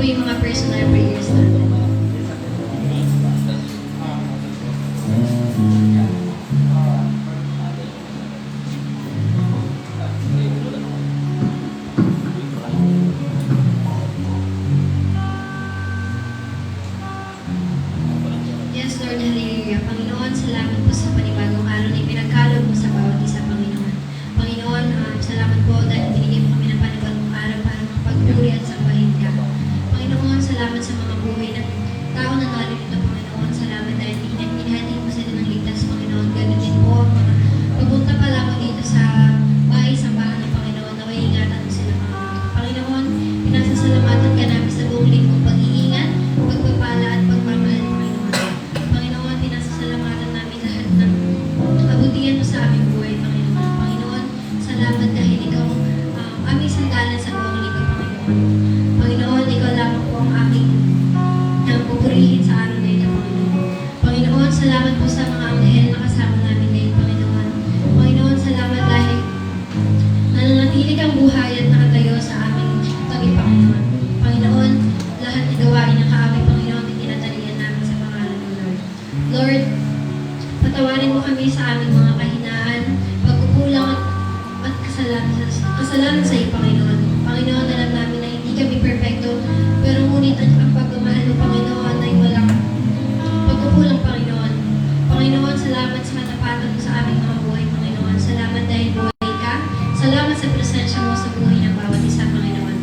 po yung mga personal prayers natin. Yes, Lord, hallelujah. Panginoon, salamat po sa panibagong araw na ipinagkaloob mo sa bawat isa, Panginoon. Panginoon, salamat po dahil binigyan mo kami ng panibagong araw para makapagpuri at sambahin ka. Panginoon, salamat sa mga buhay ng tao na narito, Panginoon. Salamat dahil hinahati mo sila ng ligtas, Panginoon. Ganun din po ang mga papunta pa lamang dito sa bahay-sambahan ng Panginoon. Naway ingatan mo sila, Panginoon. Panginoon, pinasasalamatan ka namin sa buong linggong pag-iingat, pagpapala at pagmamahal, Panginoon. Panginoon, pinasasalamatan namin lahat ng kabutihan mo sa aming buhay, Panginoon. Panginoon, salamat dahil ikaw aming sandalan sa buong linggo, Panginoon. Panginoon, ikaw lamang po ang aming pupurihin sa araw na ito, Panginoon. Panginoon, salamat po sa mga anghel na kasama namin ngayon, Panginoon. Panginoon, salamat dahil nananatili kang buhay at nakatayo sa aming tabi, Panginoon. Panginoon, lahat ng gawain ng kaaming Panginoon, itinatalian namin sa pangalan ng Lord. Lord, patawarin mo kami sa aming mga kahinaan, pagkukulang at kasalanan sa iyo, Panginoon. Panginoon, alam namin na hindi kami perfecto, pero ngunit ang pagmamahal mo, Panginoon, ay walang pagkukulang, Panginoon. Panginoon, salamat sa katapatan mo sa aming mga buhay, Panginoon. Salamat dahil buhay ka. Salamat sa presensya mo sa buhay ng bawat isa, Panginoon.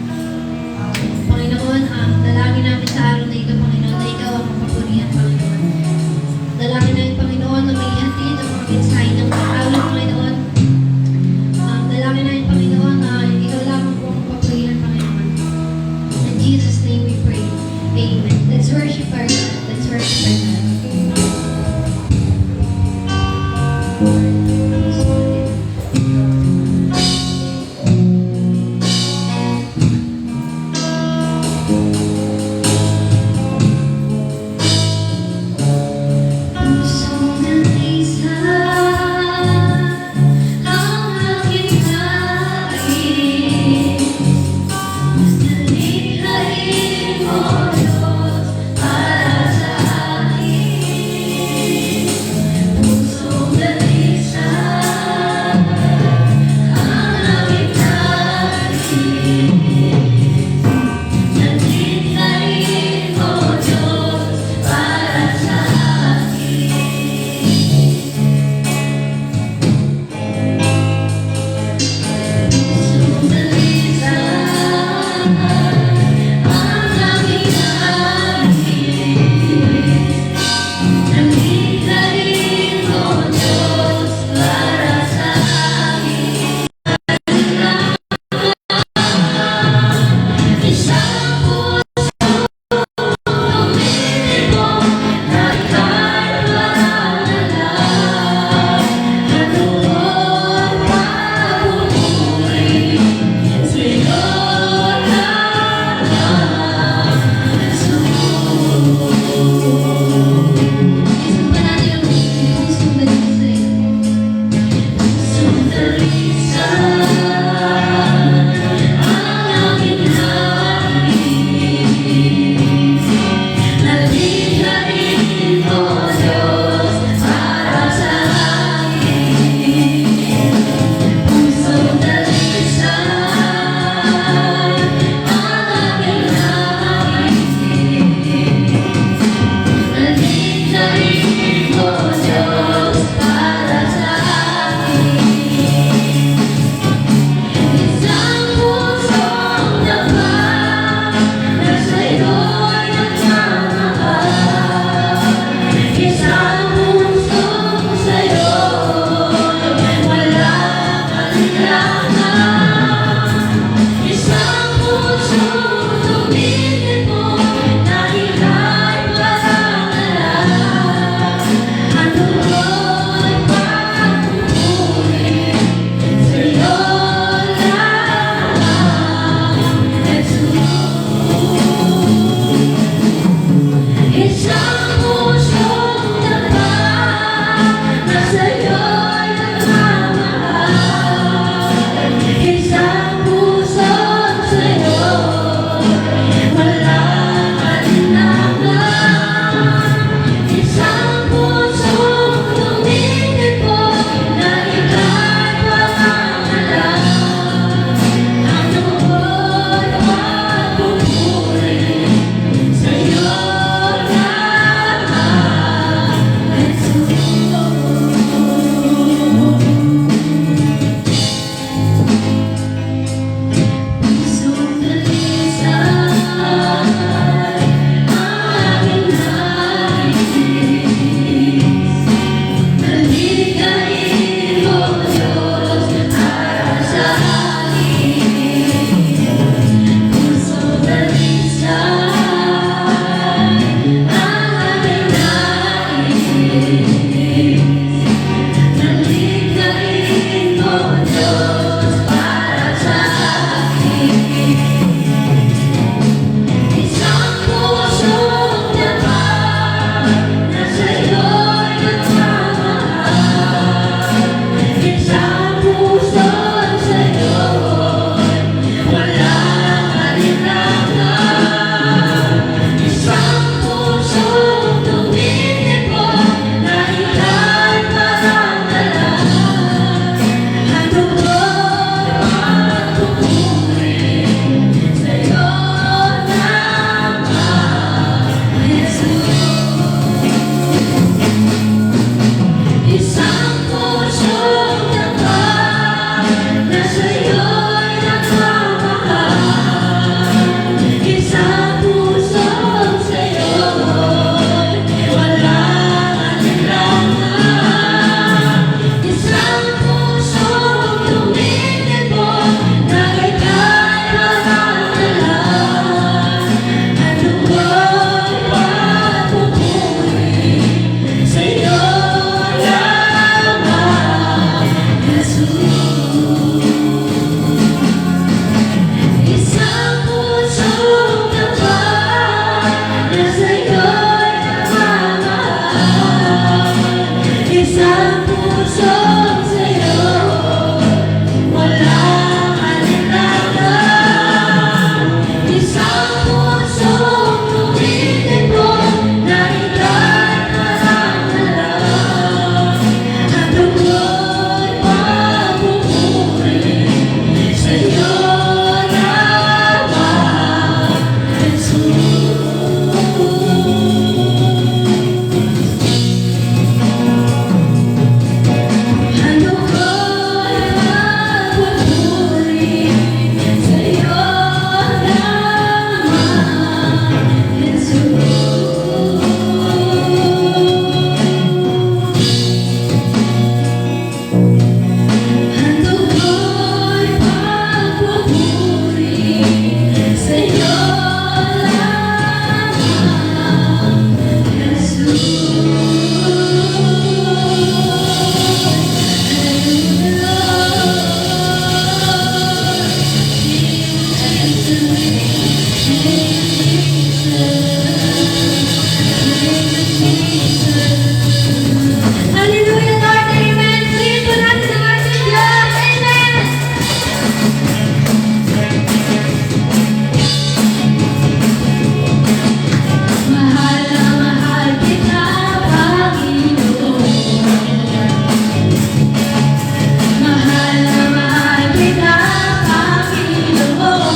Panginoon, dalangin namin sa araw na ito, Panginoon, na ikaw ang mapapurihan, Panginoon. Dalangin namin, Panginoon, na may hatid ang mga mensahe ng pag-awit, Panginoon. Dalangin namin, Panginoon, na ikaw lamang po ang mapapurihan, Panginoon. In Jesus' name we pray. Amen. Let's worship our God. Let's worship our God. Hallelujah, Lord, amen. Purihin po natin ang ating Diyos, amen. Mahal na mahal kita, Panginoon. Mahal na mahal kita, Panginoon.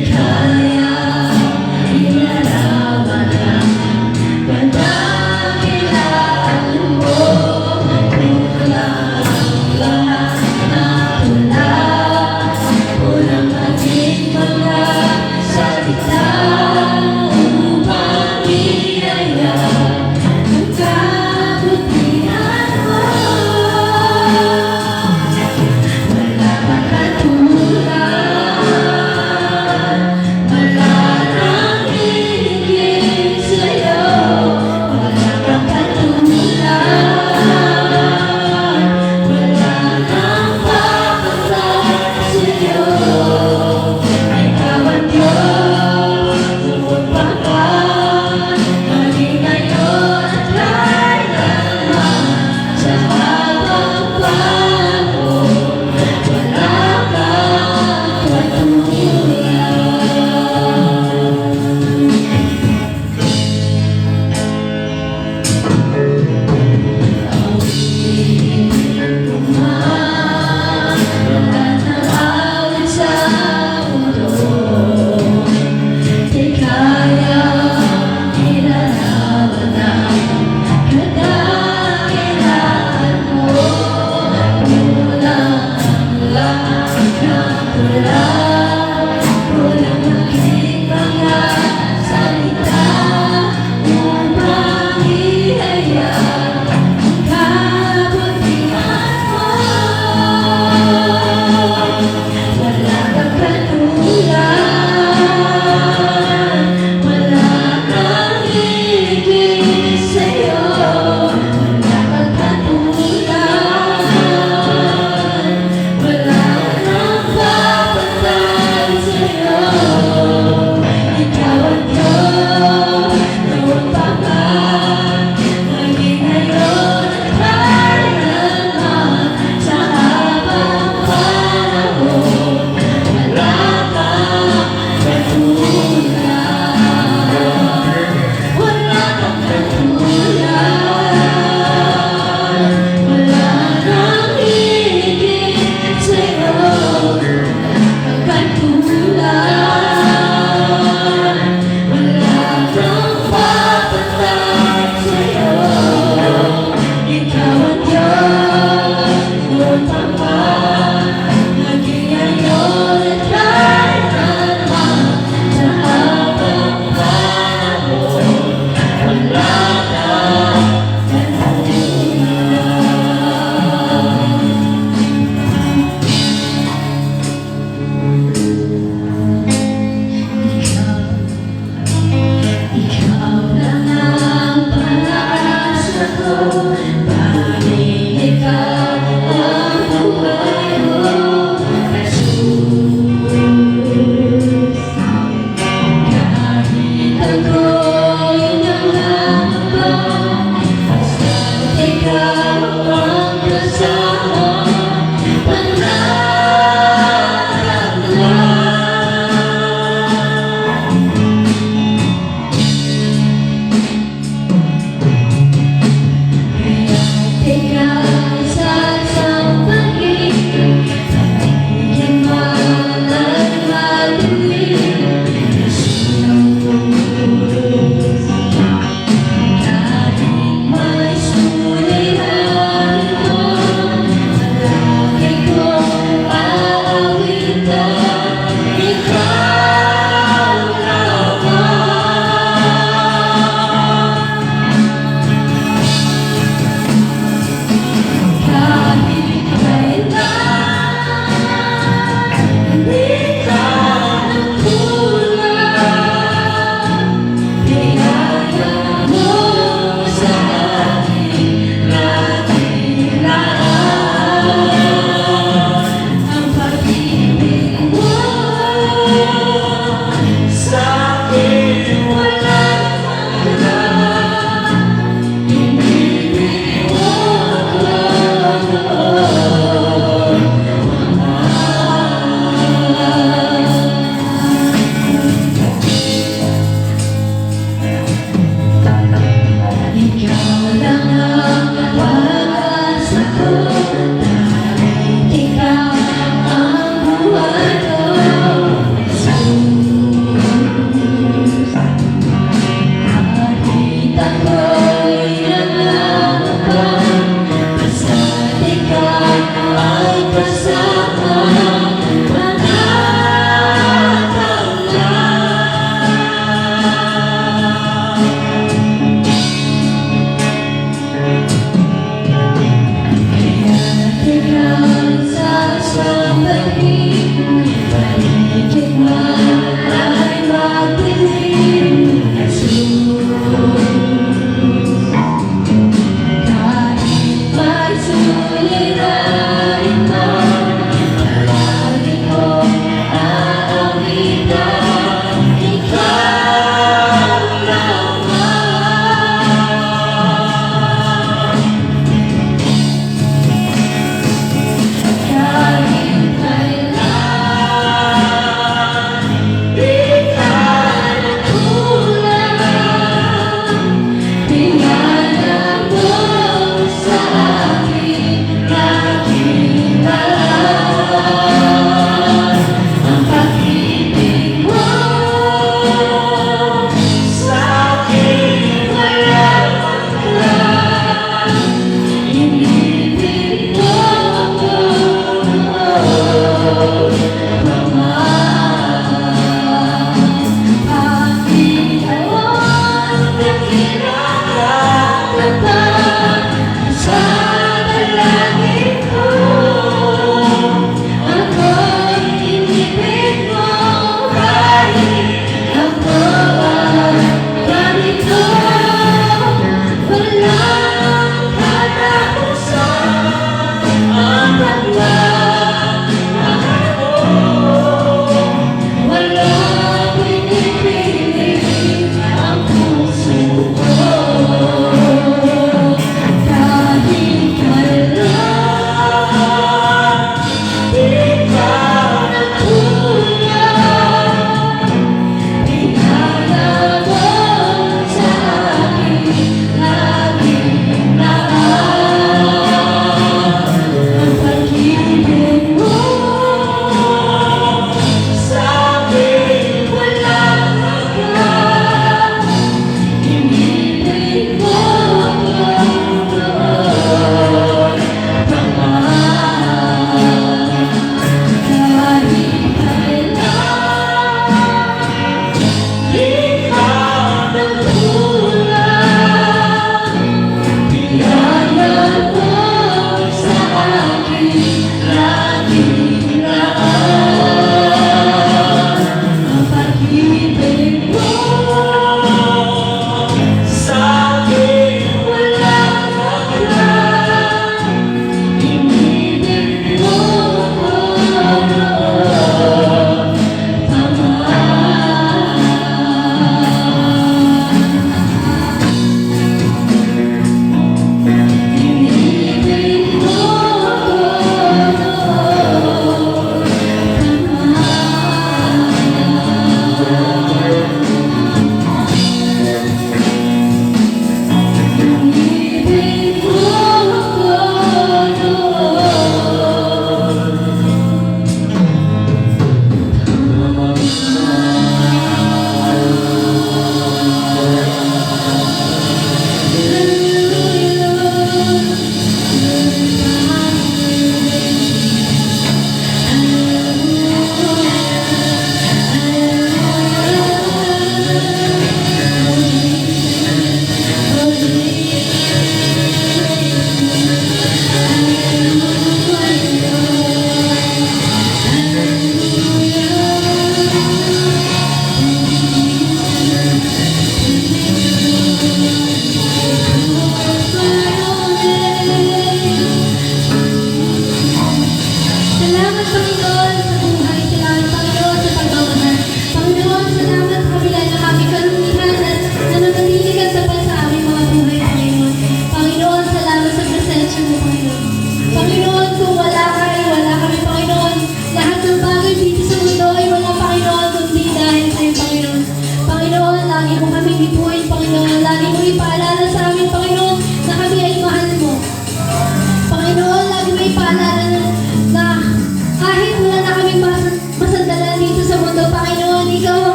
kaya ilarawan ang pagkakailangan mo. Bukla ang lahat na tula o ng ating mga salita upang iaya ang kabutihan mo. Wala makatulad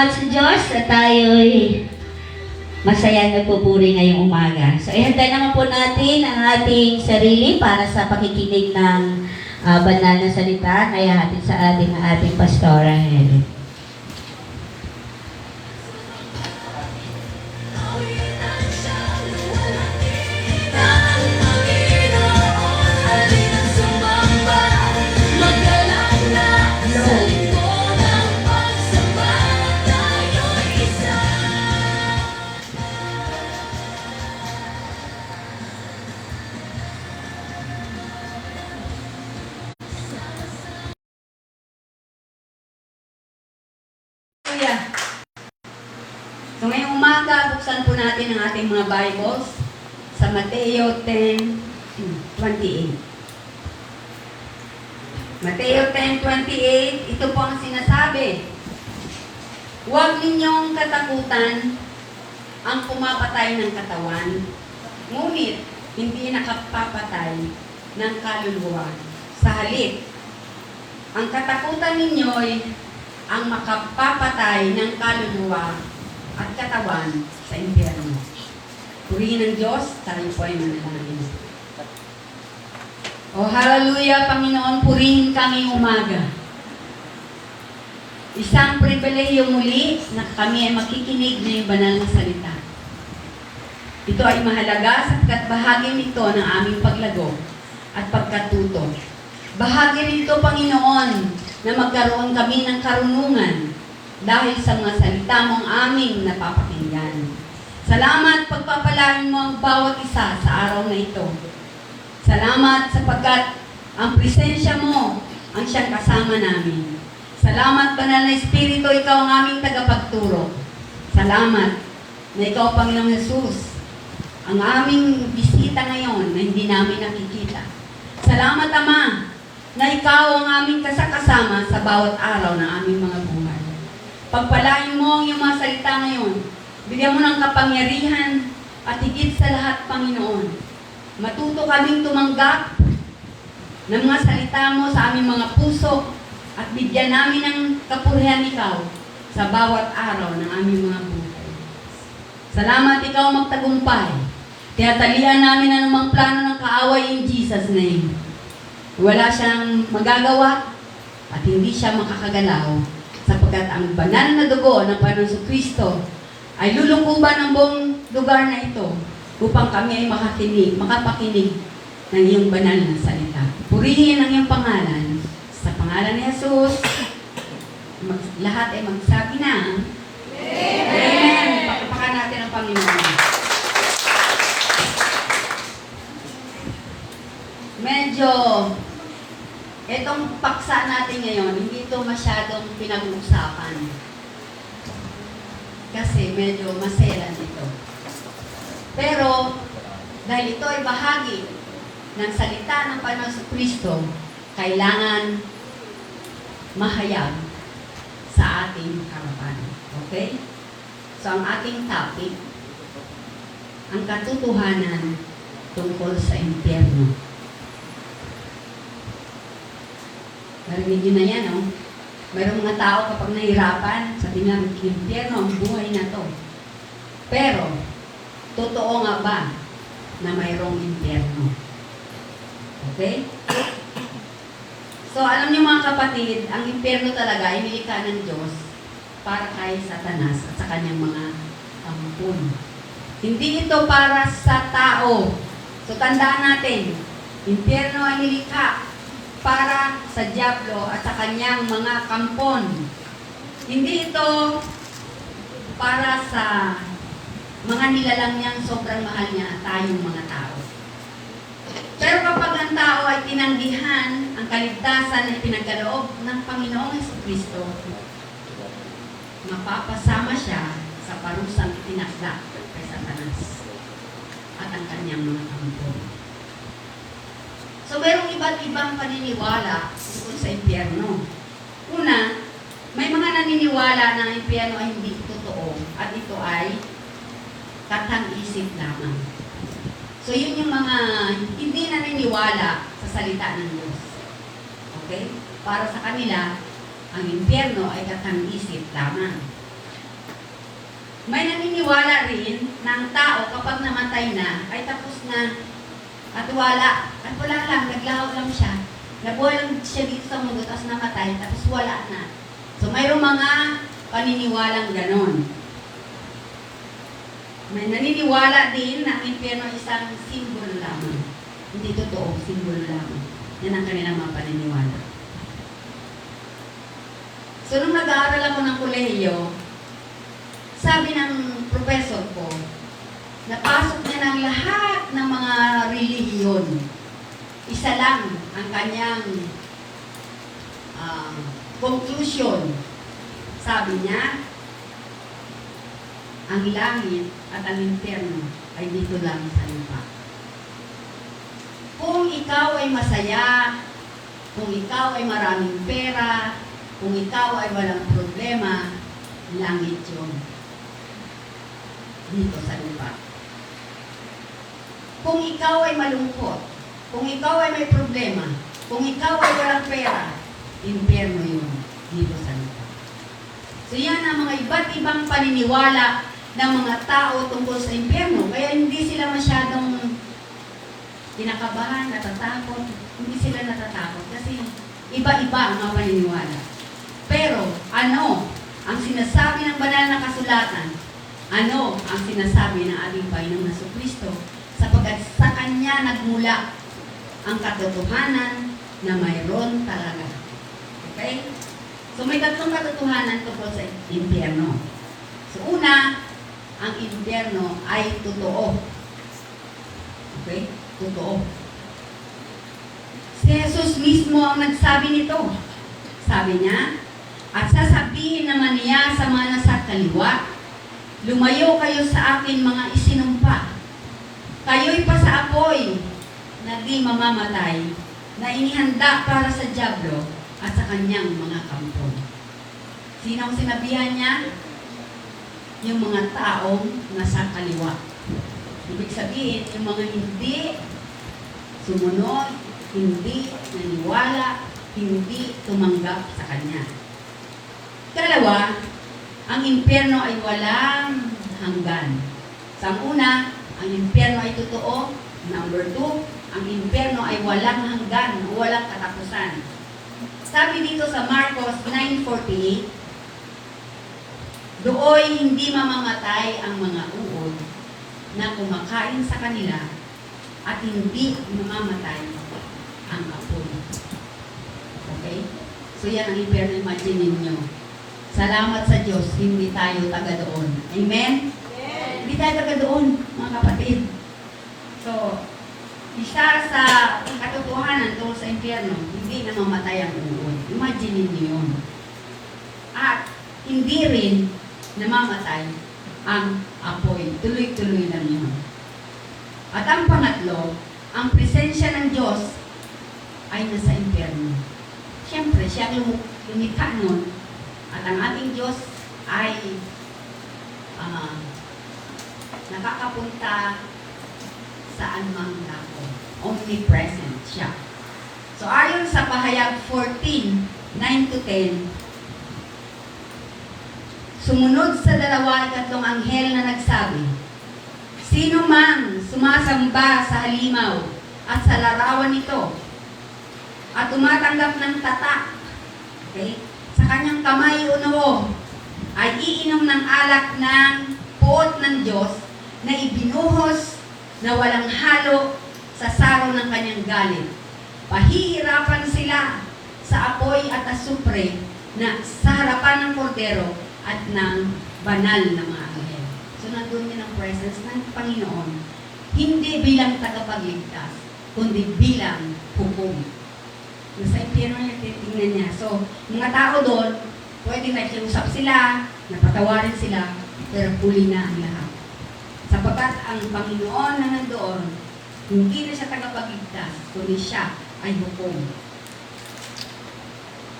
salamat sa Diyos at tayo'y masaya na pupuri ngayong umaga. So, ihanda naman po natin ang ating sarili para sa pakikinig ng banal na salita. Kaya hatid sa ating Pastora Helen. Kuya. So ngayong umaga, buksan po natin ang ating mga Bibles sa Mateo 10:28. Mateo 10:28, ito po ang sinasabi. Huwag ninyong katakutan ang pumapatay ng katawan, ngunit hindi nakapapatay ng kaluluwa. Sa halip, ang katakutan ninyo'y ang makapapatay ng kaluluwa at katawan sa impyerno. Purihin ng Diyos, tayo po ay manalangin. O hallelujah, Panginoon, purihin kami umaga. Isang pribilehiyo muli na kami ay makikinig na yung banal na salita. Ito ay mahalaga sapagkat bahagi nito ng aming paglago at pagkatuto. Bahagi nito, Panginoon, na magkaroon kami ng karunungan dahil sa mga salita mong aming napapakinggan. Salamat pagpapalain mo ang bawat isa sa araw na ito. Salamat sapagkat ang presensya mo ang siyang kasama namin. Salamat, Banal na Espiritu, ikaw ang aming tagapagturo. Salamat na ikaw, Panginoong Jesus, ang aming bisita ngayon na hindi namin nakikita. Salamat, Ama, na ikaw ang aming kasakasama sa bawat araw ng aming mga buhay. Pagpalain mo ang iyong mga salita ngayon. Bigyan mo ng kapangyarihan at higit sa lahat, Panginoon. Matuto kaming tumanggap ng mga salita mo sa aming mga puso at bigyan namin ng kapurihan ikaw sa bawat araw ng aming mga buhay. Salamat, ikaw magtagumpay. Tiyatalian namin ang anumang plano ng kaaway in Jesus' name. Wala siyang magagawa at hindi siya makakagalaw sapagkat ang banal na dugo ng Panginoong Kristo ay lulukuban ang buong lugar na ito upang kami ay makapakinig ng iyong banal na salita. Purihin ang iyong pangalan. Sa pangalan ni Jesus, lahat ay magsabi na Amen! Pakipakan natin ang Panginoon. Medyo, itong paksa natin ngayon, hindi ito masyadong pinag-uusapan. Kasi medyo maselan ito. Pero, dahil ito ay bahagi ng salita ng Panginoon Kristo, kailangan mahayag sa ating harapan. Okay? So, ang ating topic, ang katotohanan tungkol sa impyerno. Narinig nyo na yan, no? Mayroong mga tao kapag nahirapan, sabi nga, impyerno ang buhay na to. Pero, totoo nga ba na mayroong impyerno? Okay? So, alam niyo mga kapatid, ang impyerno talaga ay nilikha ng Diyos para kay Satanas at sa kanyang mga ampun. Hindi ito para sa tao. So, tandaan natin, impyerno ay nilikha para sa Diablo at sa kanyang mga kampon. Hindi ito para sa mga nilalang niyang sobrang mahal niya at tayong mga tao. Pero kapag ang tao ay tinanggihan ang kaligtasan na pinagkaloob ng Panginoong Jesucristo, mapapasama siya sa parusang itinakda kay Satanas at ang kanyang mga kampon. So, mayroong iba't ibang paniniwala tungkol sa impyerno. Una, may mga naniniwala na ang impyerno ay hindi totoo at ito ay katang-isip lamang. So, yun yung mga hindi naniniwala sa salita ng Diyos. Okay? Para sa kanila, ang impyerno ay katang-isip lamang. May naniniwala rin na ang tao kapag namatay na ay tapos na at wala. At wala lang, naglaho lang siya. Nabuhay lang siya dito sa mundo tapos namatay tapos wala na. So mayroong mga paniniwalang ganon. May naniniwala din na ang impyerno ay isang simbolo lamang. Hindi totoo, simbolo lamang. Yan ang kanilang mga paniniwala. So nung nag-aaral ako ng kolehiyo, sabi ng professor ko, napasok niya ng lahat ng mga relihiyon. Isa lang ang kanyang conclusion. Sabi niya, ang langit at ang impyerno ay dito lang sa lupa. Kung ikaw ay masaya, kung ikaw ay maraming pera, kung ikaw ay walang problema, langit yun. Dito sa lupa. Kung ikaw ay malungkot, kung ikaw ay may problema, kung ikaw ay walang pera, impyerno yun dito sa lupa. So yan ang mga iba't ibang paniniwala ng mga tao tungkol sa impyerno. Kaya hindi sila masyadong kinakabahan, natatakot. Hindi sila natatakot kasi iba-iba ang mga paniniwala. Pero ano ang sinasabi ng banal na kasulatan? Ano ang sinasabi ng ating Panginoong Jesucristo? Sapagkat sa Kanya nagmula ang katotohanan na mayroon talaga. Okay? So may tatlong katotohanan tungkol sa impyerno. So una, ang impyerno ay totoo. Okay? Totoo. Si Jesus mismo ang nagsabi nito. Sabi niya, at sasabihin naman niya sa mga nasa kaliwa, lumayo kayo sa akin mga isinumpa. Kayo'y pa sa apoy na di mamamatay, na inihanda para sa dyablo at sa kanyang mga kampo. Sino ang sinabihan niya? Yung mga taong nasa kaliwa. Ibig sabihin, yung mga hindi sumunod, hindi naniwala, hindi tumanggap sa kanya. Dalawa, ang impyerno ay walang hanggan. Sa una, ang impyerno ay totoo. Number 2, ang impyerno ay walang hanggan, walang katapusan. Sabi dito sa Marcos 9:48, dooy hindi mamamatay ang mga uod na kumakain sa kanila at hindi mamamatay ang apoy. Okay? So yan ang impyerno, imagine ninyo. Salamat sa Diyos, hindi tayo taga doon. Amen? Amen. Hindi tayo taga doon, mga kapatid. So, isa sa katotohanan tungkol sa impyerno, hindi na mamatay ang uod. Imagine ninyo yun. At hindi rin namamatay ang apoy. Tuloy-tuloy lang yun. At ang pangatlo, ang presensya ng Diyos ay nasa impyerno. Siyempre, siya ang lumikha nun. At ang ating Diyos ay nakakapunta saan mang dako. Omnipresent siya. So ayon sa Pahayag 14:9-10, sumunod sa dalawa ikatlong anghel na nagsabi, sino man sumasamba sa halimaw at sa larawan nito at tumatanggap ng tatak, okay, sa kanyang kamay o noo, ay iinom ng alak ng puot ng Diyos na ibinuhos na walang halo sa saro ng kanyang galit. Pahihirapan sila sa apoy at asupre na sa harapan ng kordero at ng banal na mga anghel. So nandun din ang presence ng Panginoon, hindi bilang tagapagligtas, kundi bilang hukom. Nasa impyerno niya, titingnan niya. So, mga tao doon, pwede nakiusap sila, napatawarin sila, pero huli na ang lahat. Sapagkat ang Panginoon na nandoon, hindi na siya tagapagligtas, kundi siya ay hukom.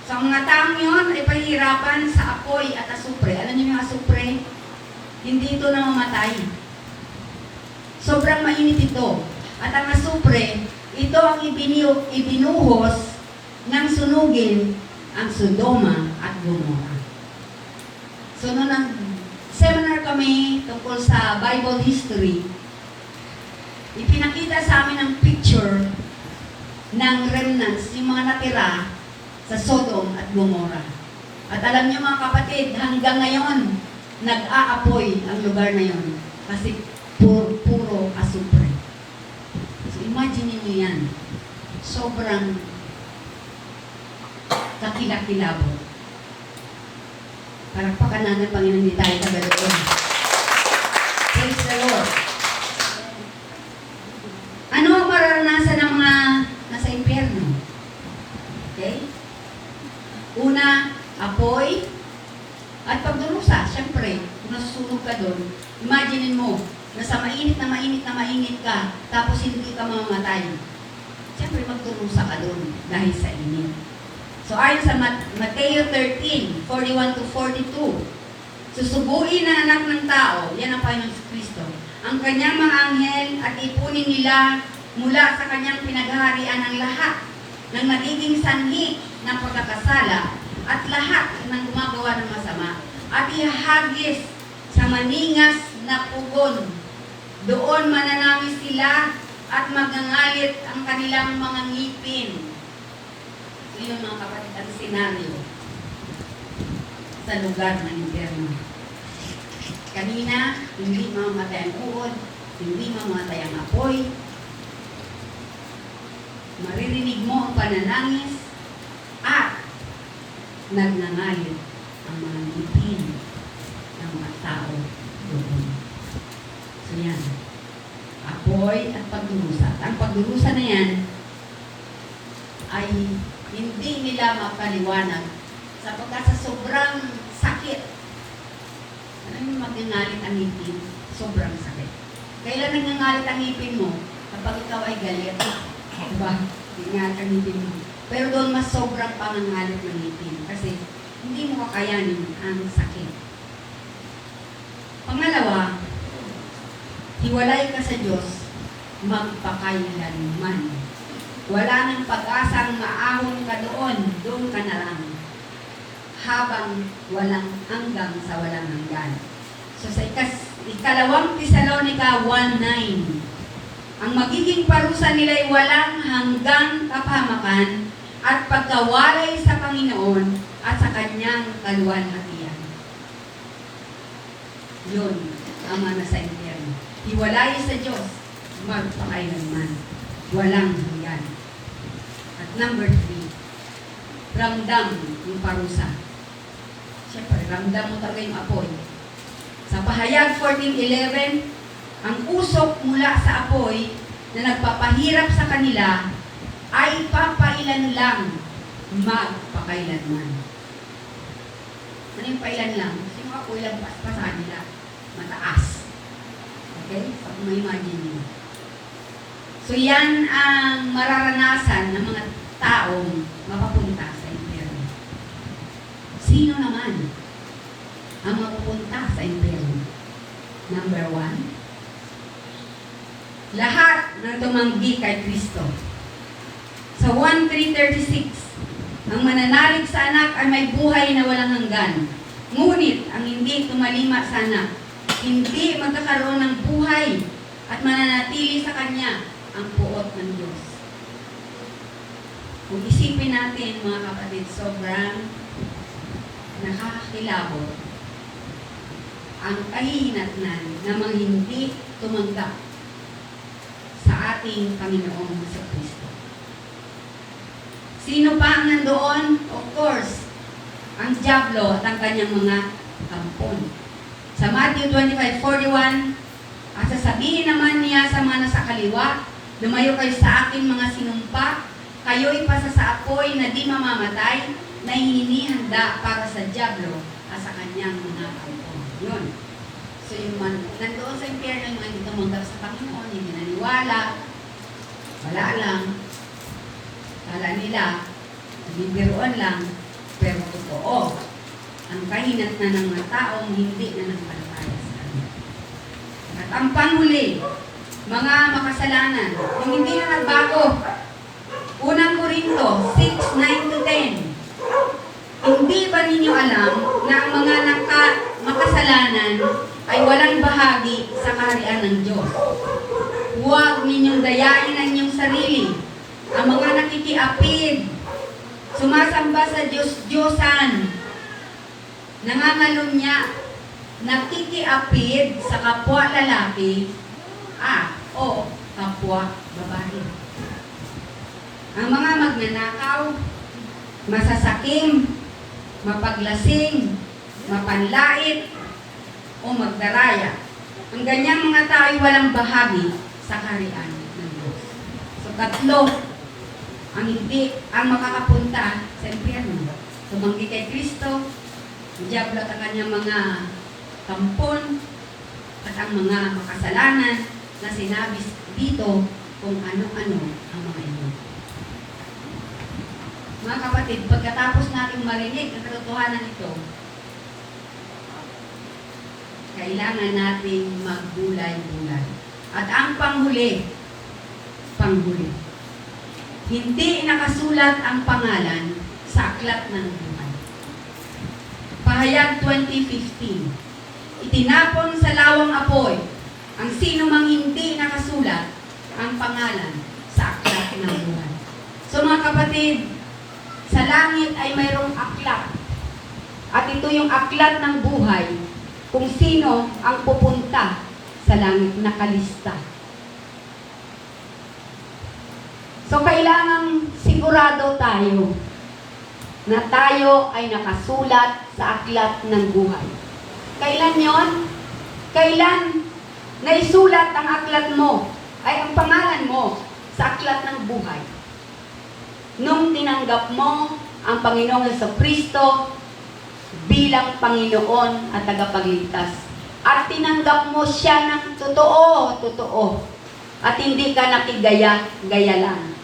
So, ang mga taong yun ay pahihirapan sa apoy at asupre. Alam niyo yung asupre? Hindi ito namamatay. Sobrang mainit ito. At ang asupre, ito ang ibinuhos nang sunugin ang Sodoma at Gomorrah. So, noong ang seminar kami tungkol sa Bible history, ipinakita sa amin ang picture ng remnants, yung mga natira sa Sodom at Gomorrah. At alam niyo mga kapatid, hanggang ngayon, nag-aapoy ang lugar na yon kasi puro asupre. So imagine niyo yan. Sobrang kakilakilabot. Palakpakan natin, Panginoon, hindi tayo tagaloon. Praise the Lord. Ano ang mararanasan ng mga nasa impyerno? Okay? Una, apoy at pagdurusa. Siyempre, kung nasusunog ka doon, imagine mo, nasa mainit ka, tapos hindi ka mamamatay. Siyempre, magdurusa ka doon dahil sa init. So, ayon sa Mateo 13, 41 to 42, susubuin ng anak ng tao, yan ang Panginoon Kristo, ang kanyang mga anghel at ipunin nila mula sa kanyang pinaghaharian ang lahat ng nagiging sanhi ng pagkakasala at lahat ng gumagawa ng masama at ihagis sa maningas na pugon. Doon mananangis sila at magngangalit ang kanilang mga ngipin. Yun mga kapatid, ang senaryo sa lugar ng impyerno. Kanina, hindi mamamatay ang uod, hindi mamamatay ang apoy. Maririnig mo ang pananangis at nagnangalit ang mga ngipin ng mga tao doon. So yan, apoy at pagdurusa. Ang pagdurusa na yan ay hindi nila mapaliwanag sapagkat sa sobrang sakit. Ano yung magngangalit ang ngipin? Sobrang sakit. Kailan nagngangalit ang ngipin mo? Kapag ikaw ay galit. Diba? Nangangalit ang ngipin mo. Pero doon mas sobrang pangangalit ng ngipin kasi hindi mo kakayanin ang sakit. Pangalawa, hiwalay ka sa Diyos magpakailanman. Wala nang pag-asang maahon ka doon ka na lang. Habang walang hanggang sa walang hanggan. So sa ikalawang Tesalonica 1:9, ang magiging parusa nila ay walang hanggang kapahamakan at pagkawalay sa Panginoon at sa Kanyang kaluwalhatian. Yun ang mga nasa impyerno. Hiwalay sa Diyos, magpakailanman. Walang hanggan. At number 3, ramdam yung parusa. Siyempre, ramdam mo talaga yung apoy. Sa Pahayag 14:11, ang usok mula sa apoy na nagpapahirap sa kanila ay papailan lang, magpakailanman. Ano yung pailan lang? Kasi yung apoy lang pa sa kanila. Mataas. Okay? So, kung ma-imagine nyo. So, yan ang mararanasan ng mga taong mapapunta sa impyerno. Sino naman ang mapupunta sa impyerno? Number 1, lahat ng tumanggi kay Kristo. Sa 1:3:36, ang mananalig sa anak ay may buhay na walang hanggan. Ngunit ang hindi tumalima sa anak, hindi magkakaroon ng buhay at mananatili sa kanya ang puot ng Diyos. Kung isipin natin mga kapatid, sobrang nakakakilabot ang kahihinatnan ng mga hindi tumanggap sa ating Panginoong Kristo. Sino pa ang nandoon? Of course, ang diablo at ang kanyang mga kampon. Sa Matthew 25:41, at sasabihin naman niya sa mga nasa kaliwa, lumayo kayo sa akin mga sinumpa, kayo'y pasa sa apoy na di mamamatay, na hinihanda para sa diablo at sa kanyang mga kampon. Yun. So yung nandoon sa impyerno, yung mga hindi tumanggap sa Panginoon, hindi naniwala, wala lang, kala nila, nabibiruan lang, pero totoo, ang kahinatnan ng mga taong hindi na nagpalataya sa Kanya. At ang panghuli, mga makasalanan, yung hindi na nagbago. Unang Korinto 6:9-10. Hindi ba ninyo alam na ang mga makasalanan ay walang bahagi sa kaharian ng Diyos. Huwag ninyong dayain ang inyong sarili. Ang mga nakikiapid, sumasamba sa Diyos-Diyosan, nangangalunya, nakikiapid sa kapwa lalaki, o kapwa babae. Ang mga magnanakaw, masasakim, mapaglasing, mapanlait, o magdaraya. Ang ganyang mga tao ay walang bahagi sa kaharian ng Diyos. So, tatlo ang makakapunta sa impyerno. Tumanggi kay Kristo, Diablo at ang kanyang mga kampon, at ang mga makasalanan na sinabi dito kung ano-ano ang mga ito. Mga kapatid, pagkatapos nating marinig ang katotohanan ito, kailangan nating maggulay-gulay. At ang panghuli, hindi nakasulat ang pangalan sa aklat ng buhay. Pahayag 20:15. Itinapon sa lawang apoy ang sino mang hindi nakasulat ang pangalan sa aklat ng buhay. So mga kapatid, sa langit ay mayroong aklat. At ito yung aklat ng buhay kung sino ang pupunta sa langit, nakalista. So kailangan sigurado tayo na tayo ay nakasulat sa aklat ng buhay. Kailan yon? Kailan naisulat ang aklat mo, ay ang pangalan mo sa aklat ng buhay? Nung tinanggap mo ang Panginoong Jesucristo bilang Panginoon at tagapagligtas. At tinanggap mo siya ng totoo. At hindi ka nakigaya-gaya lang.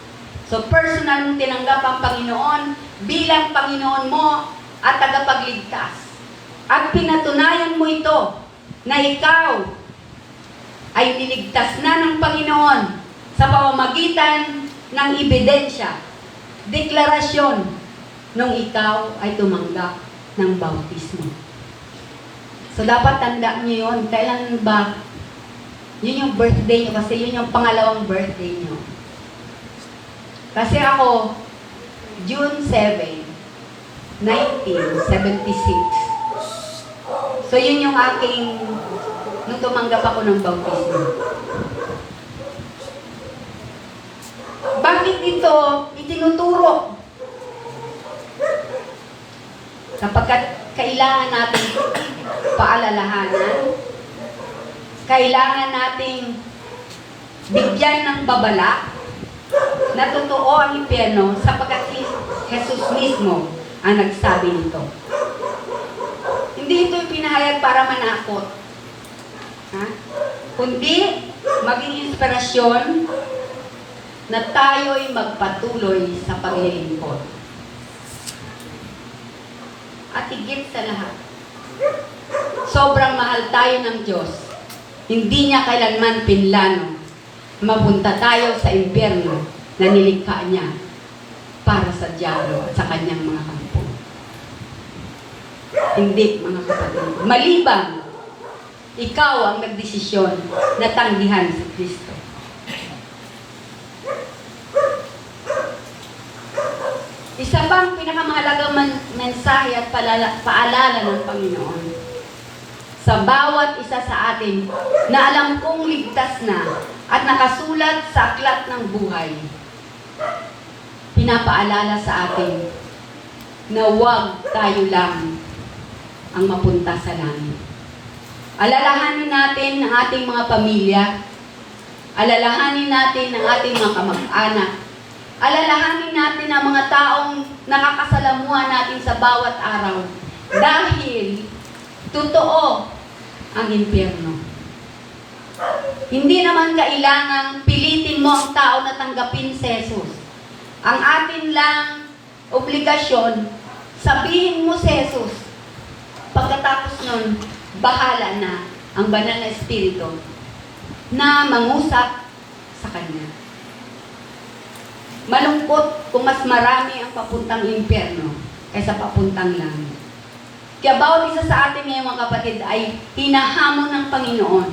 So personal mong tinanggap ang Panginoon bilang Panginoon mo at tagapagligtas. At pinatunayan mo ito na ikaw ay niligtas na ng Panginoon sa pamamagitan ng ebidensya, deklarasyon, nung ikaw ay tumanggap ng bautismo. So dapat tandaan niyo yun. Kailan ba? Yun yung birthday niyo kasi yun yung pangalawang birthday niyo. Kasi ako, June 7, 1976. So yun yung aking, nung tumanggap ako ng bautismo. Bakit ito itinuturo? Sapagkat kailangan natin paalalahanan, kailangan nating bigyan ng babala na totoo ang impyerno sapagkat si Jesus mismo ang nagsabi nito. Hindi ito pinahayag para manakot. Kundi maging inspirasyon na tayo'y magpatuloy sa paglilingkod. At higit sa lahat, sobrang mahal tayo ng Diyos. Hindi niya kailanman pinlano mapunta tayo sa impyerno na nilikha niya para sa diablo at sa kanyang mga kampo. Hindi, mga kapatid. Maliban, ikaw ang nagdesisyon na tanggihan si Kristo. Isa pang pinakamahalagang mensahe at paalala ng Panginoon sa bawat isa sa atin na alam kong ligtas na at nakasulat sa aklat ng buhay. Pinapaalala sa atin na huwag tayo lang ang mapunta sa langit. Alalahanin natin ang ating mga pamilya. Alalahanin natin ang ating mga kamag-anak. Alalahanin natin ang mga taong nakakasalamuha natin sa bawat araw. Dahil totoo ang impyerno. Hindi naman kailangang pilitin mo ang tao na tanggapin si Jesus. Ang atin lang obligasyon, sabihin mo si Jesus. Pagkatapos nun, bahala na ang banal na espiritu na mangusap sa Kanya. Malungkot kung mas marami ang papuntang impyerno kaysa papuntang langit. Kaya bawat isa sa atin ngayon mga kapatid ay hinahamon ng Panginoon.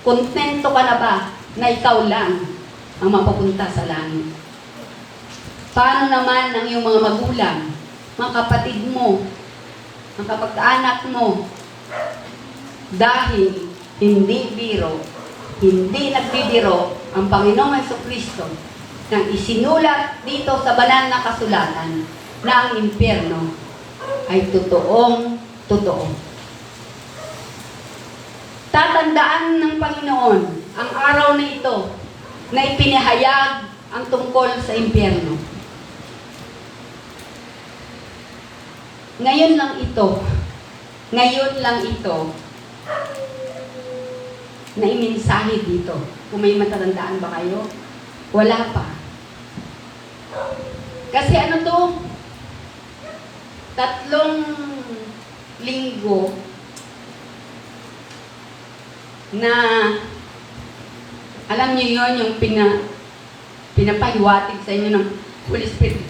Kontento ka na ba na ikaw lang ang mapapunta sa langit? Paano naman ang iyong mga magulang, mga kapatid mo, mga kapag-anak mo? Dahil hindi biro, hindi nagbibiro ang Panginoong Jesucristo nang isinulat dito sa banal na kasulatan na ang impyerno ay totoong totoo. Tatandaan ng Panginoon ang araw na ito na ipinahayag ang tungkol sa impyerno. Ngayon lang ito na imensahe dito. Kung may matatandaan ba kayo? Wala pa. Kasi ano to? 3 linggo na alam niyo yon yung pinapahiwatig sa inyo ng Holy Spirit.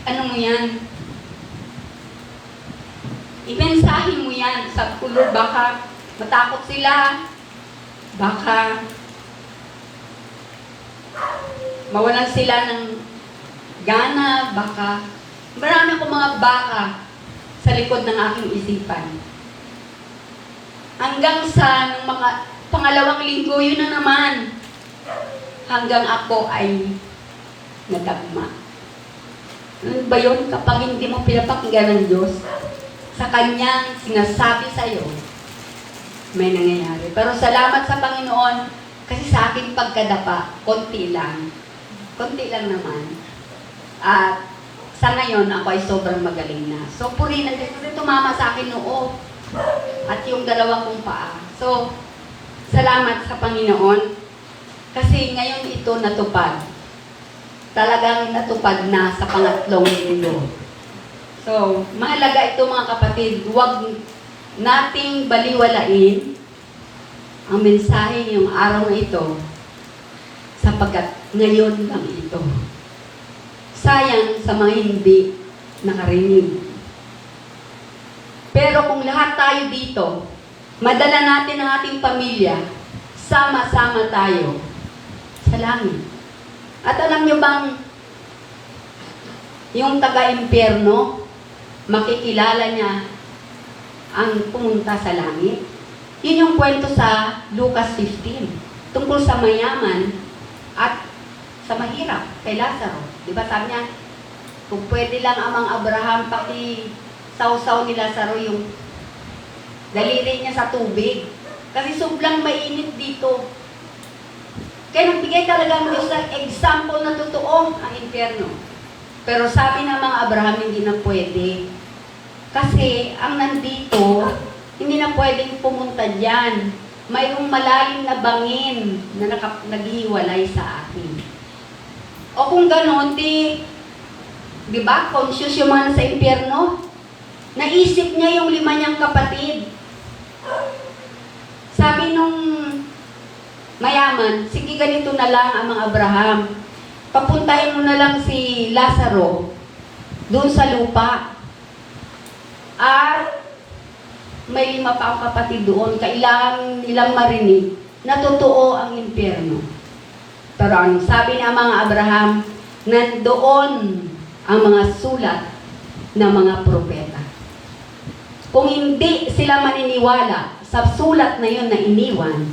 Ano mo yan? Imensahe mo yan sa kulor. Baka matakot sila. Baka mawalan sila ng gana. Baka marami akong mga baka sa likod ng aking isipan. Hanggang sa nung mga pangalawang linggo, yun na naman. Hanggang ako ay nadagma. Ano ba yun? Kapag hindi mo pinapakinggan ng Diyos, sa Kanyang sinasabi sa'yo, may nangyayari. Pero salamat sa Panginoon, kasi sa aking pagkadapa, konti lang. Konti lang naman. At sa ngayon, ako ay sobrang magaling na. So, purinan kasi tumama sa akin noo. At yung 2 kong paa. So, salamat sa Panginoon. Kasi ngayon ito natupad. Talagang natupad na sa pangatlong linggo. So, mahalaga ito mga kapatid. Huwag nating baliwalain ang mensahe ngayong araw na ito sapagkat ngayon lang ito. Sayang sa mga hindi nakarinig. Pero kung lahat tayo dito, madala natin ang ating pamilya, sama-sama tayo sa langit. At alam nyo bang yung taga-impyerno, makikilala niya ang pumunta sa langit? Yun yung kwento sa Lucas 15, tungkol sa mayaman at sa mahirap, kay Lazaro. Diba sabi niya, kung pwede lang amang Abraham, sausaw ni Lazaro yung daliri niya sa tubig. Kasi sobrang mainit dito. Kaya nagbigay talaga ng Diyos ng example na totoo ang impyerno. Pero sabi ng mga Abraham, hindi na pwede. Kasi ang nandito, hindi na pwedeng pumunta dyan. Mayroong malalim na bangin na naghihiwalay sa atin. O kung ganon, di ba, conscious yung mga sa impyerno? Naisip niya yung 5 niyang kapatid. Sabi nung mayaman, sige ganito na lang ang mga Abraham. Papuntahin mo na lang si Lazaro doon sa lupa. At may 5 pa ang kapatid doon. Kailangan nilang marinig na totoo ang impyerno. Pero ano sabi ng mga Abraham, nandoon ang mga sulat ng mga propeta. Kung hindi sila maniniwala sa sulat na yun na iniwan,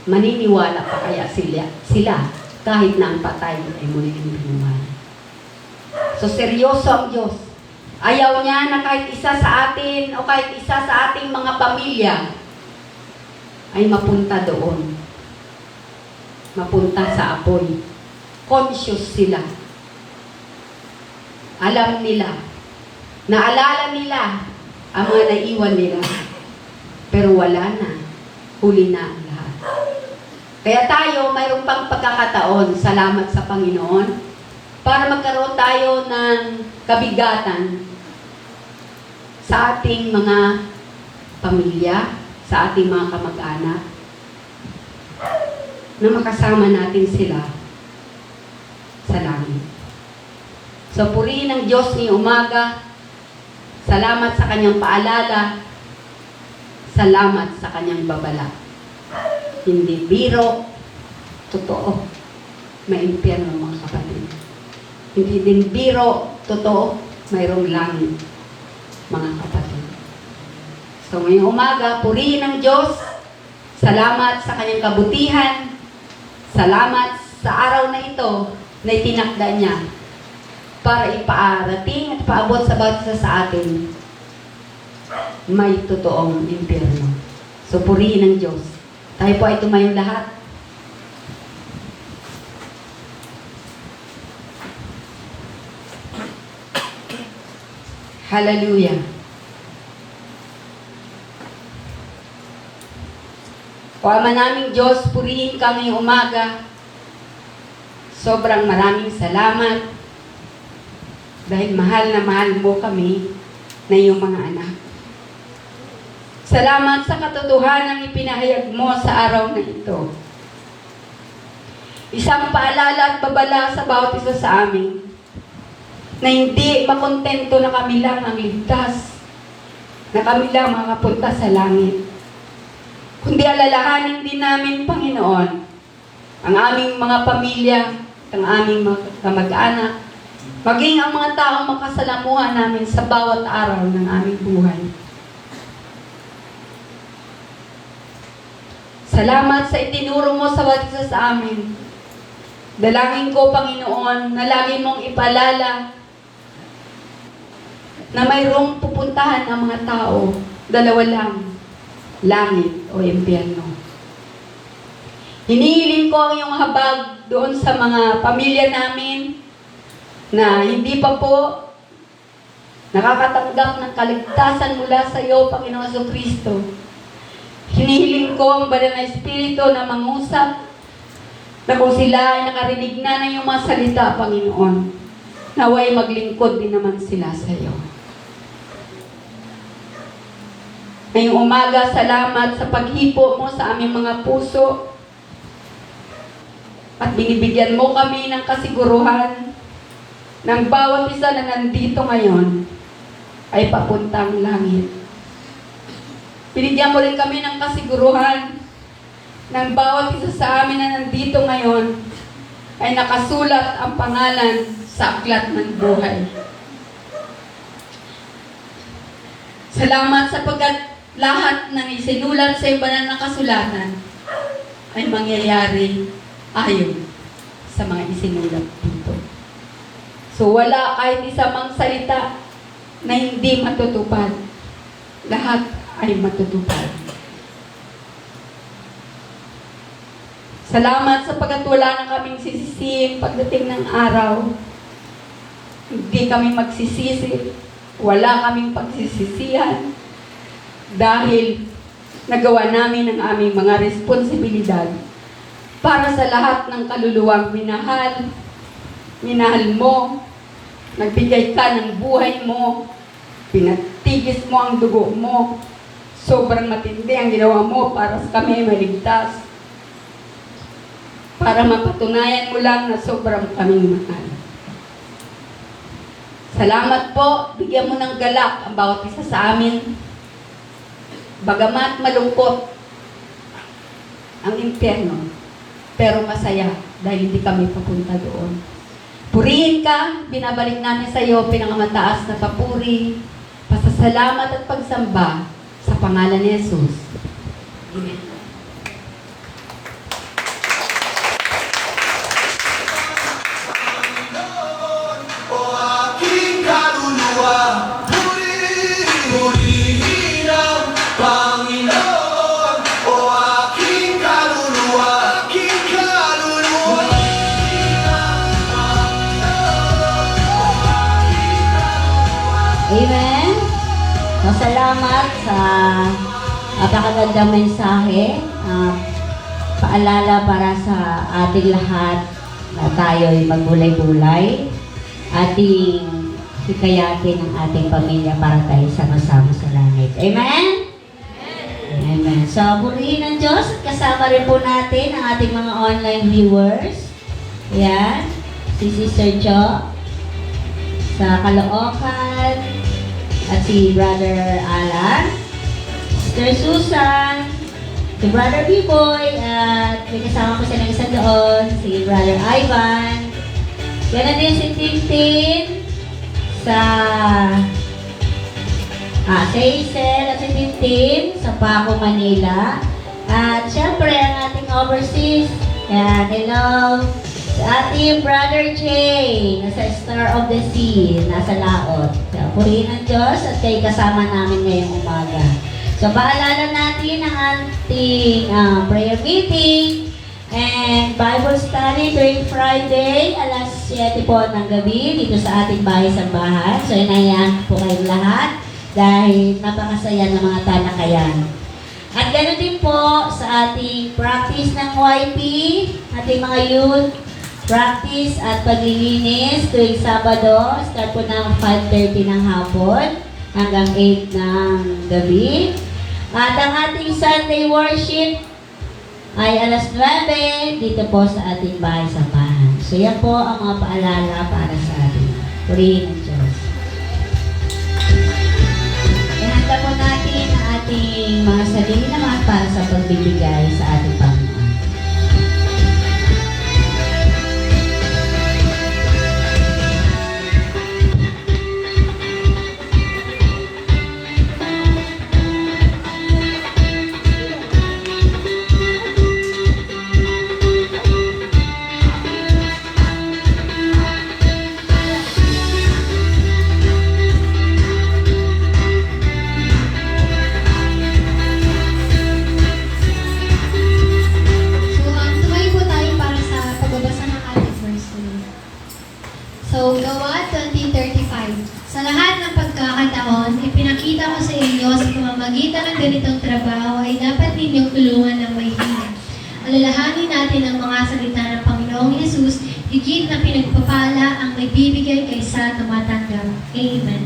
maniniwala pa kaya sila kahit na ang patay ay muling binuhay. So seryoso ang Diyos. Ayaw niya na kahit isa sa atin o kahit isa sa ating mga pamilya ay mapunta doon. Mapunta sa apoy. Conscious sila. Alam nila. Naalala nila ang mga naiwan nila. Pero wala na. Huli na ang lahat. Kaya tayo, mayroong pang pagkakataon, salamat sa Panginoon, para magkaroon tayo ng kabigatan sa ating mga pamilya, sa ating mga kamag-anak, na makasama natin sila sa langit. So, purihin ng Diyos ni umaga Salamat sa kanyang paalala. Salamat sa kanyang babala. Hindi biro, totoo. May impyerno mga kapatid. Hindi din biro, totoo. Mayroong langit, mga kapatid. So ngayong umaga, purihin ang Diyos. Salamat sa kanyang kabutihan. Salamat sa araw na ito na itinakda niya para ipaarating at paabot sa bawat isa sa atin. May totoong impyerno. So purihin ang Diyos. Tayo po ay tumayong lahat. Hallelujah. O Ama naming Diyos, purihin ka ngayong umaga. Sobrang maraming salamat dahil mahal na mahal mo kami na iyong mga anak. Salamat sa katotohanan ipinahayag mo sa araw na ito. Isang paalala at babala sa bawat isa sa amin na hindi makontento na kami lang ang ligtas, na kami lang makapunta sa langit. Kundi alalahanin din namin, Panginoon, ang aming mga pamilya, ang aming mga kamag-anak, maging ang mga taong makasalamuhan namin sa bawat araw ng aming buhay. Salamat sa itinuro mo sa bawat isa sa amin. Dalangin ko, Panginoon, na lagi mong ipalala na mayroong pupuntahan ang mga tao. Dalawa lang, langit o impyerno. Hinihiling ko ang iyong habag doon sa mga pamilya namin na hindi pa po nakakatanggap ng kaligtasan mula sa iyo, Panginoon Jesucristo. Hinihiling ko ang banal na Espiritu na mangusap na kung sila ay nakarinig na ng iyong mga salita, Panginoon, naway maglingkod din naman sila sa iyo. Ngayong umaga, salamat sa paghipo mo sa aming mga puso at binibigyan mo kami ng kasiguruhan ng bawat isa na nandito ngayon ay papuntang langit. Binigyan mo rin kami ng kasiguruhan ng bawat isa sa amin na nandito ngayon ay nakasulat ang pangalan sa aklat ng buhay. Salamat sapagkat lahat ng isinulat sa banal na kasulatan ay mangyayari ayon sa mga isinulat dito. So wala kahit isa mang salita na hindi matutupad. Lahat ay matutupad. Salamat sapagkat wala na kaming sisisihin pagdating ng araw. Hindi kami magsisisi. Wala kaming pagsisisihan. Dahil nagawa namin ang aming mga responsibilidad para sa lahat ng kaluluwang minahal mo, nagbigay ka ng buhay mo, pinatigis mo ang dugo mo, sobrang matindi ang ginawa mo para sa kami maligtas, para mapatunayan mo lang na sobrang kaming mahal. Salamat po, bigyan mo ng galak ang bawat isa sa amin. Bagamat malungkot ang impyerno, pero masaya dahil hindi kami papunta doon. Purihin ka, binabalik namin sa iyo pinakamataas na papuri, pasasalamat at pagsamba sa pangalan ni Jesus. Amen. O aking kaluluwa, purihin ang Panginoon. O aking kaluluwa, Amen. Salamat sa napakagandang mensahe. Paalala para sa ating lahat na tayo'y magbulay-bulay. Ating hikayatin ang ating pamilya para tayo sama-sama sa langit. Amen? Amen. So, purihin ng Diyos at kasama rin po natin ang ating mga online viewers. Ayan. Si Sister Jo sa Caloocan. at si Brother Alan, Sister Susan, si Brother B-Boy, at may kasama ko silang isa doon, si Brother Ivan. Ganoon din si Tintin sa si Hazel at si Tintin sa Paco, Manila. At syempre ang ating overseas, yan, hello, sa ating Brother Jay, nasa Star of the Sea, nasa Laot. So, purihin ang Diyos at kayo kasama namin ngayong umaga. So, paalala natin ang ating prayer meeting and Bible study tuwing Friday, alas 7 po ng gabi, dito sa ating bahay-sambahan. So, inayaan po kayong lahat dahil napakasaya ng mga talakayan. At ganoon din po sa ating practice ng YP, ating mga youth, practice at paglilinis tuwing Sabado, start po ng 5:30 ng hapon hanggang 8 ng gabi. At ang ating Sunday worship ay alas 9 dito po sa ating bahay-sambahan. So yan po ang mga paalala para sa atin. Purihin ang Diyos. Ihanda po natin ang ating mga sarili naman para sa pagbibigay sa ating Panginoon. Tumayo po tayo para sa pagbabasa ng ating verse today. So, Gawa 20:35. Sa lahat ng pagkakataon, ipinakita ko sa inyo sa pamamagitan ng ganitong trabaho ay dapat ninyong tulungan ng may hirap. Alalahanin natin ang mga salita ng Panginoong Yesus, higit na pinagpapala ang nagbibigay kaysa tumatanggap. Amen.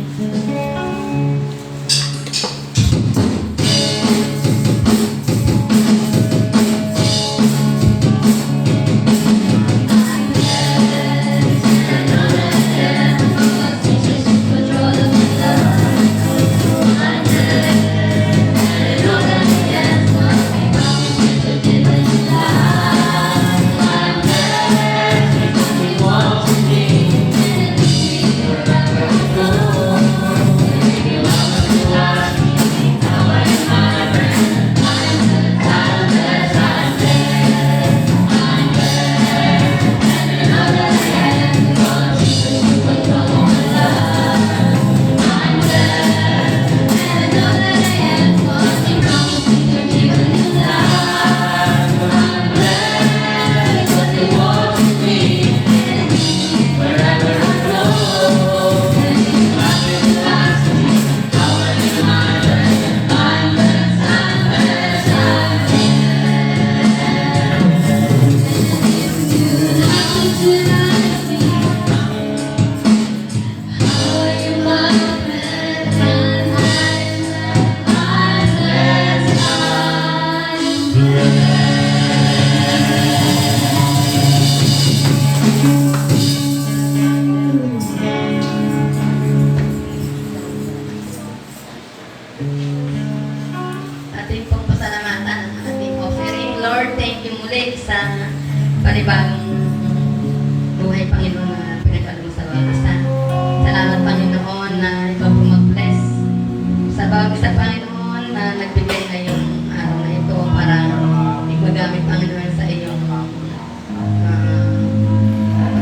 Ating pong pasalamatan ang ating offering. Lord, thank you muli sa panibagong buhay, Panginoon, na pinag-along sa bawat isa. Salamat, Panginoon, na ikaw po mag-bless sa bawat isa, Panginoon, na nagbigay ngayong araw na ito para ipagamit, Panginoon, sa iyong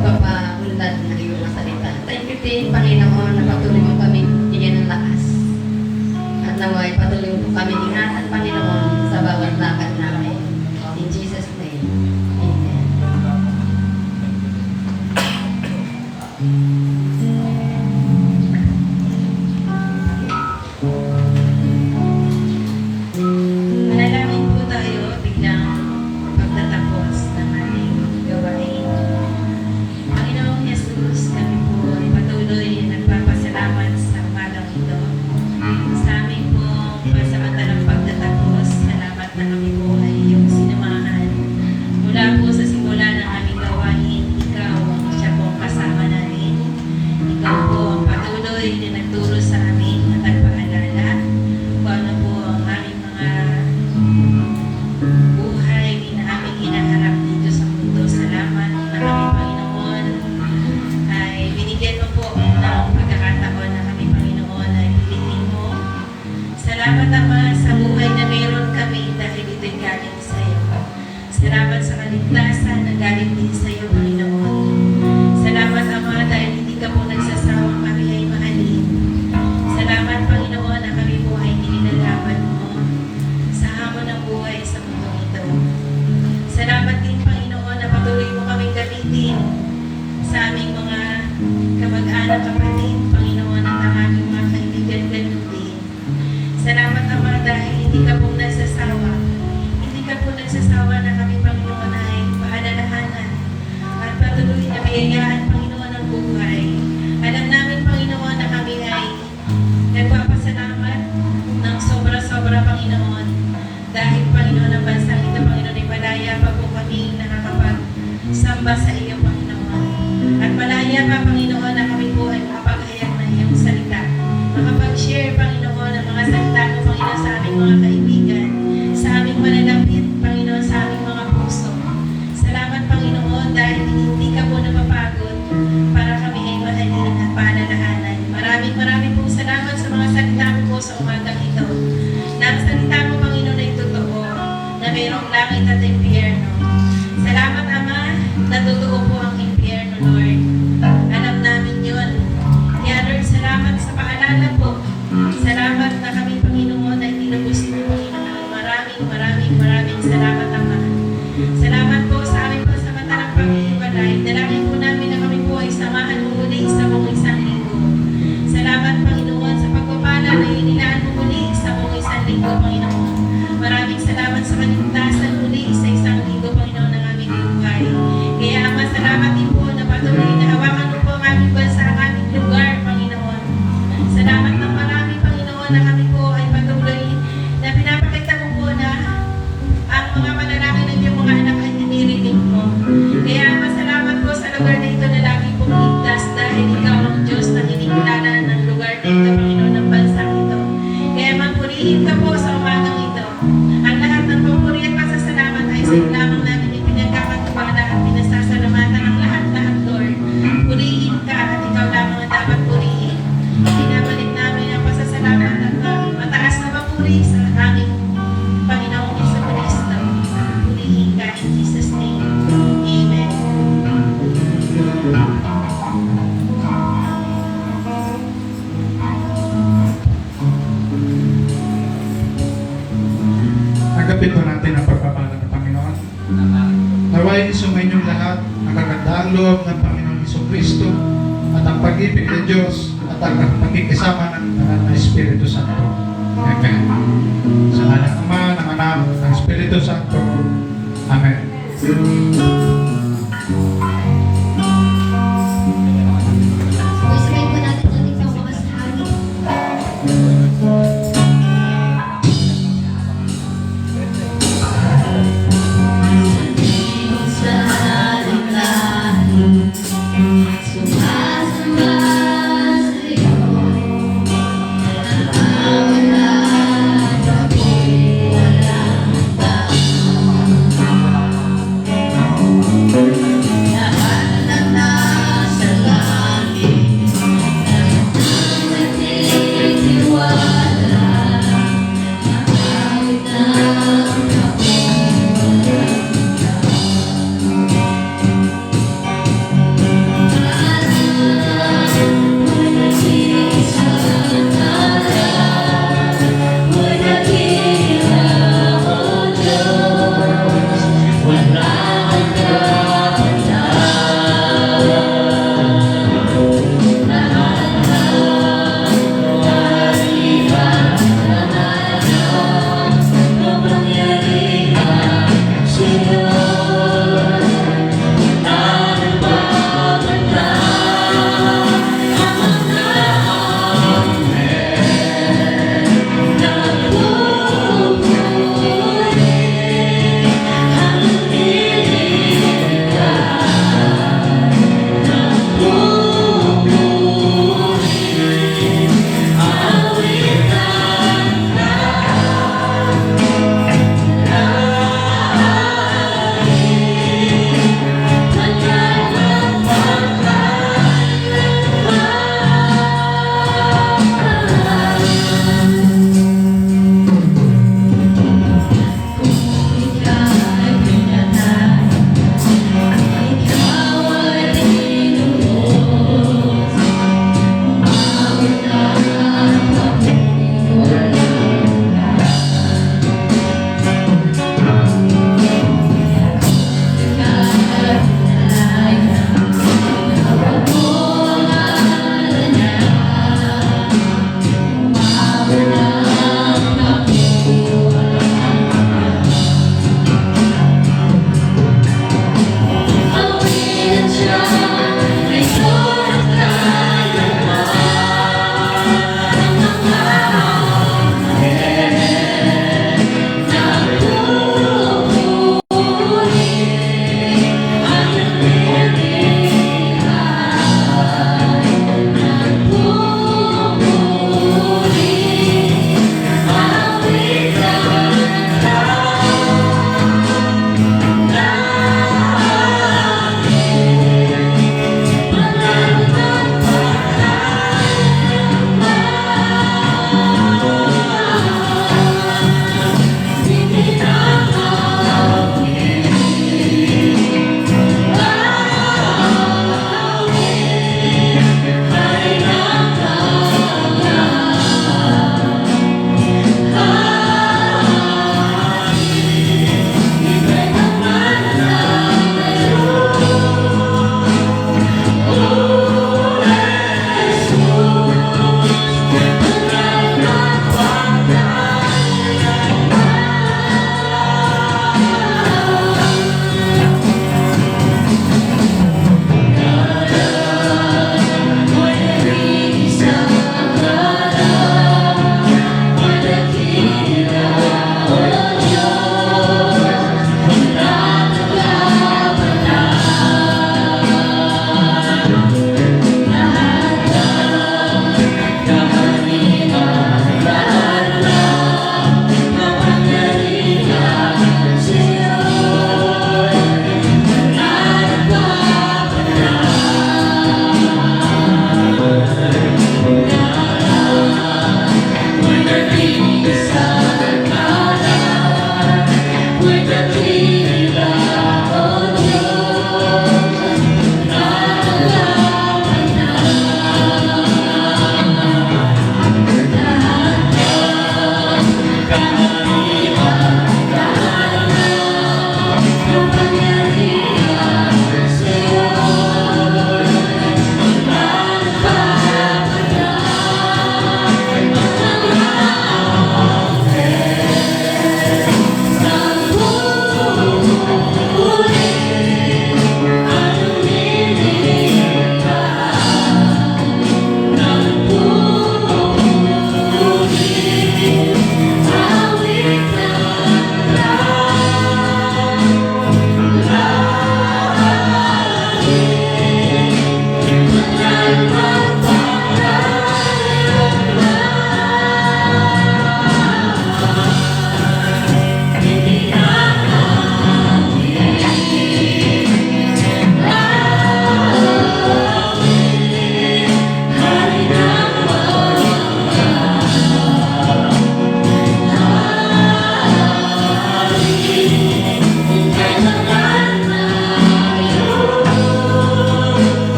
pagpapaunlad ng iyong mga salita. Thank you din, Panginoon, na patuloy mo kami bigyan ng lakas. At naway, patuloy mo kami ingatan, Panginoon, sa bawat lakad namin. In Jesus' name, Amen. Salamat sa kaligtasan na galing din sa iyo, Panginoon. Salamat, Ama, dahil hindi ka po nagsasawang kami ay mahalin. Salamat, Panginoon, na kami po ay inilalaban mo sa hamon ng buhay sa mundo ito. Salamat din, Panginoon, na patuloy mo kaming gamitin sa aming mga kamag-anak, kapatid, Panginoon, at ang aming mga kaibigan, ganun din. Salamat, Ama, dahil hindi ka po nagsasawa. Hindi ka po nagsasawa na kami, Panginoon, ay paalalahanan at patuloy na biyayaan, Panginoon, ang buhay. Alam namin, Panginoon, na kami ay nagpapasalamat ng sobra-sobra, Panginoon. Dahil, Panginoon, ang bansang ito, Panginoon, ay malaya pa po kami nakakapagsamba sa iyo, Panginoon. At malaya pa, Panginoon, na kami po ay makapaghayag ng iyong salita. Makapag-share, Panginoon, ang mga salita mo, Panginoon, sa aming mga kaibigan, sa aming mananapit, Panginoon, sa aming mga puso. Salamat, Panginoon, dahil hindi ka po napapagod para kami ay mahalin at paalalahanan. Maraming pong salamat sa mga salita mo po sa umagang ito. Na ang salita mo, Panginoon, ay totoo, na mayroong langit at impyerno. Salamat, Ama, na totoo po ang impyerno, Lord. Alam namin yun. Kaya, Lord, salamat sa paalala po. Salamat na kami, Panginoon, ay tinubos mo, Panginoon. Maraming salamat, Ama. Salamat po sa aming pasamantalang pag-iibalay. Dalangin po namin na kami po ay samahan mo muli sa buong isang linggo. Salamat, Panginoon, sa pagpapala na inilaan mo muli sa buong isang linggo, Panginoon. Maraming salamat sa kaligtasan muli sa isang linggo, Panginoon, ng aming buhay. Kaya, Ama, salamat din po na patuloy na hawakan mo po ang aming bansa, ang aming lugar, Panginoon. Salamat ng marami, Panginoon, na kami po ay patuloy na pinapakita mo po na ang mga manalangin ng iyong mga anak ay dinirinig mo. Kaya, Ama, salamat po sa lugar na ito na lagi pong ligtas dahil ikaw ang Diyos na kinikilala ng lugar na ito, Panginoon, ng bansang ito. Kaya, magpurihin ka po sa umagang ito. Ang lahat ng papuri at pasasalamat ay sa iyo lamang namin ipinagkakatubala at pinasasalamatan ang lahat-lahat, Lord. Purihin ka at ikaw lamang ang dapat purihin. Pinabalik namin ang pasasalamat at mataas na papuri sa aming Panginoong Jesucristo. Purihin ka in Jesus' name. Amen. Agapin po natin ang pagpapala ng Panginoon. Naway isumainyong lahat ang kagandahang loob ng Panginoong Jesucristo at ang pag-ibig ng Diyos at ang pagkikisama ng Banal na Espiritu Santo. Amen. Sa ngalan ng Ama, ng Anak, ng Espiritu Santo. Amen. Isabay po natin ang ating pangmakasahari. Sa aling sumasamba sa iyo, nangangalaga ako'y walang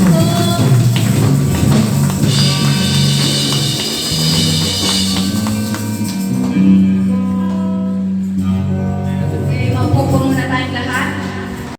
ko